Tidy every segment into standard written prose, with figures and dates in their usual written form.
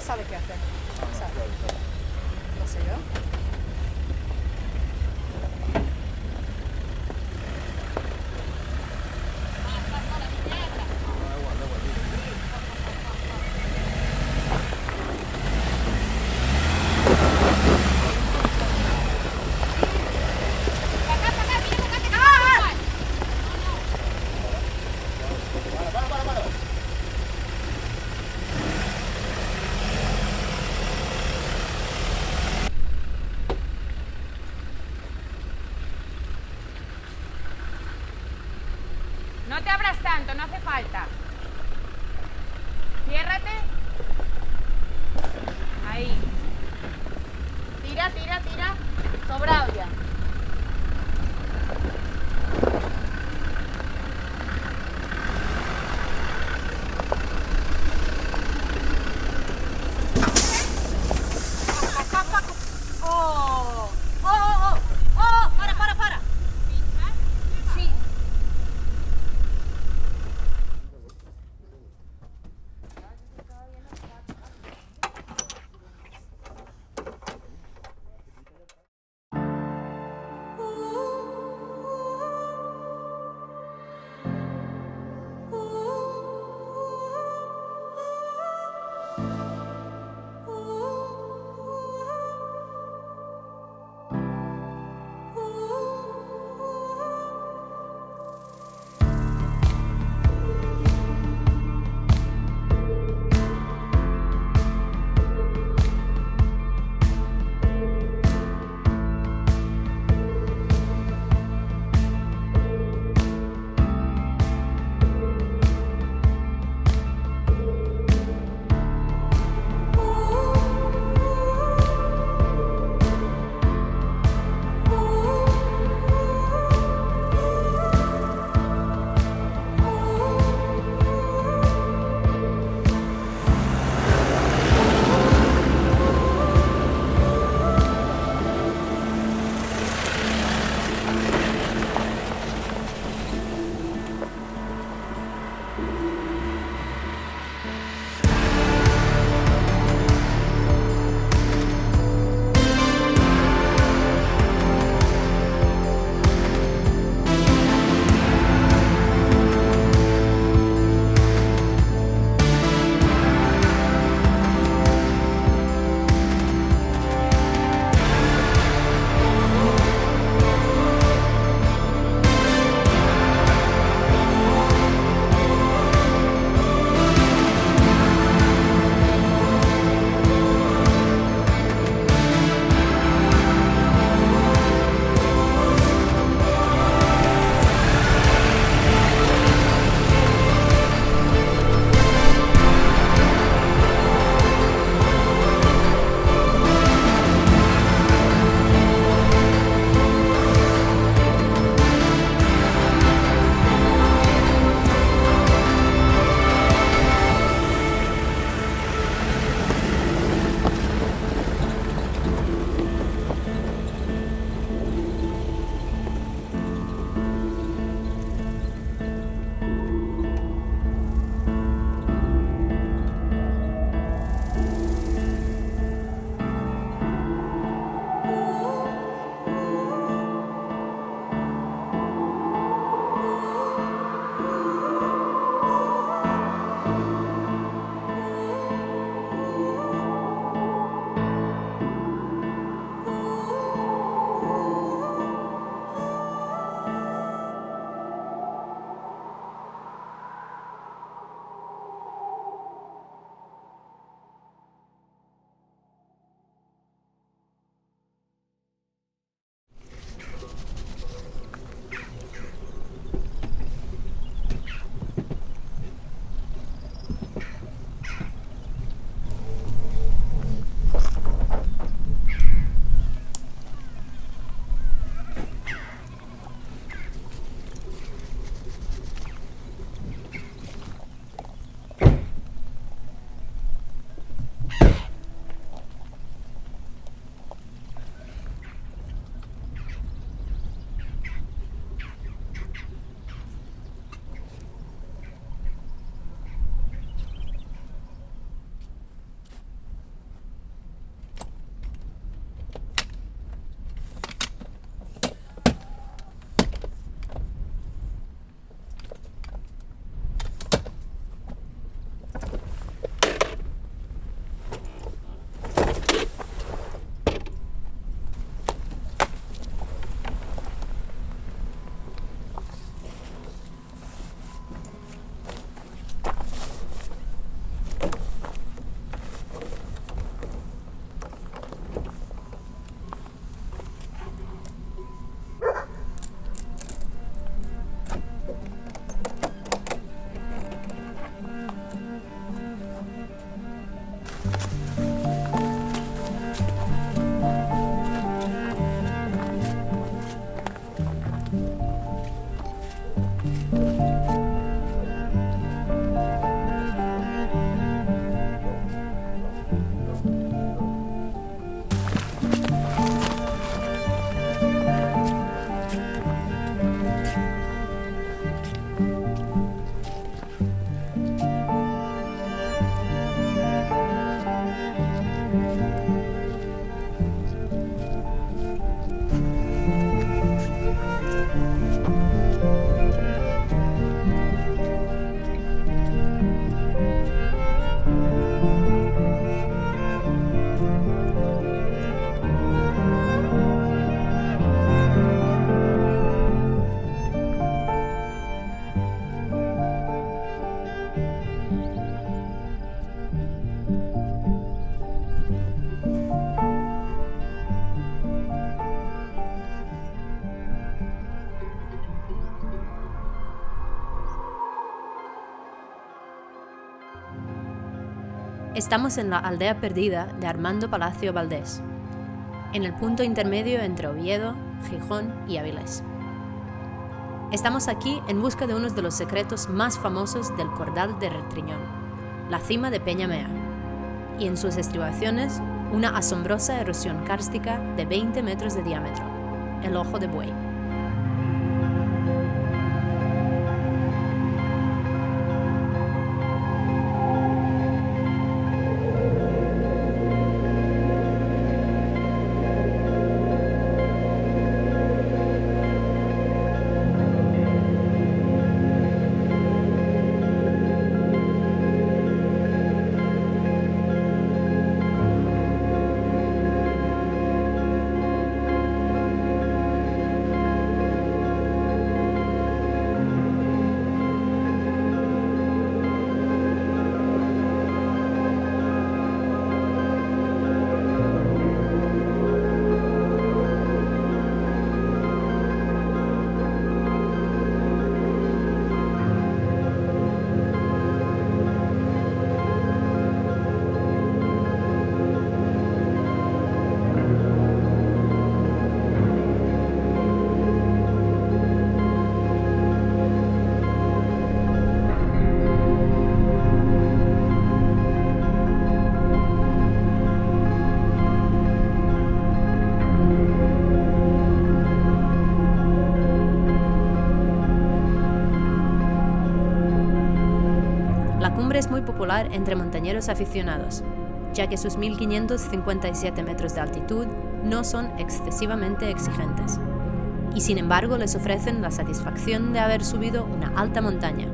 sabe qué hacer. Ah, ¿Sabe? claro, claro. No sé yo. Da igual, da igual. Para. No te abras tanto, no hace falta. Ciérrate. Ahí. Tira. Sobrado ya. ¡Oh! ¡Para! Sí. Estamos en la aldea perdida de Armando Palacio Valdés, en el punto intermedio entre Oviedo, Gijón y Avilés. Estamos aquí en busca de uno de los secretos más famosos del Cordal de Retriñón, la cima de Peñamea, y en sus estribaciones una asombrosa erosión kárstica de 20 metros de diámetro, el Ojo de Buey. La cumbre es muy popular entre montañeros aficionados, ya que sus 1557 metros de altitud no son excesivamente exigentes, y sin embargo les ofrecen la satisfacción de haber subido una alta montaña,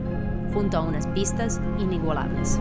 junto a unas vistas inigualables.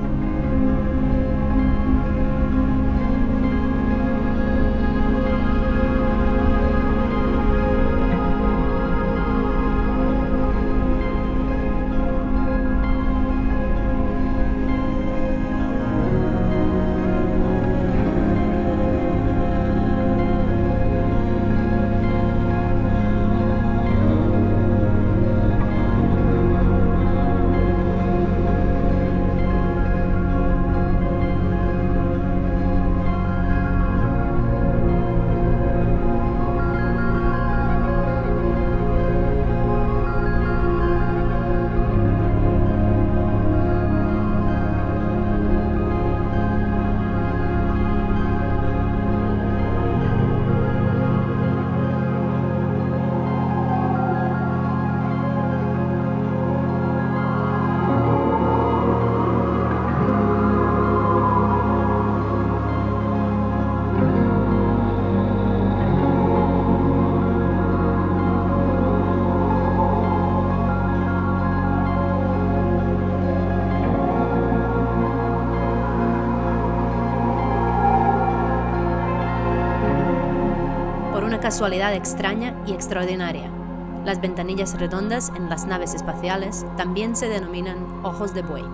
Una casualidad extraña y extraordinaria, las ventanillas redondas en las naves espaciales también se denominan ojos de buey.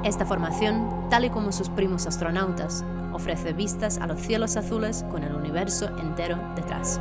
Esta formación, tal y como sus primos astronautas, ofrece vistas a los cielos azules con el universo entero detrás.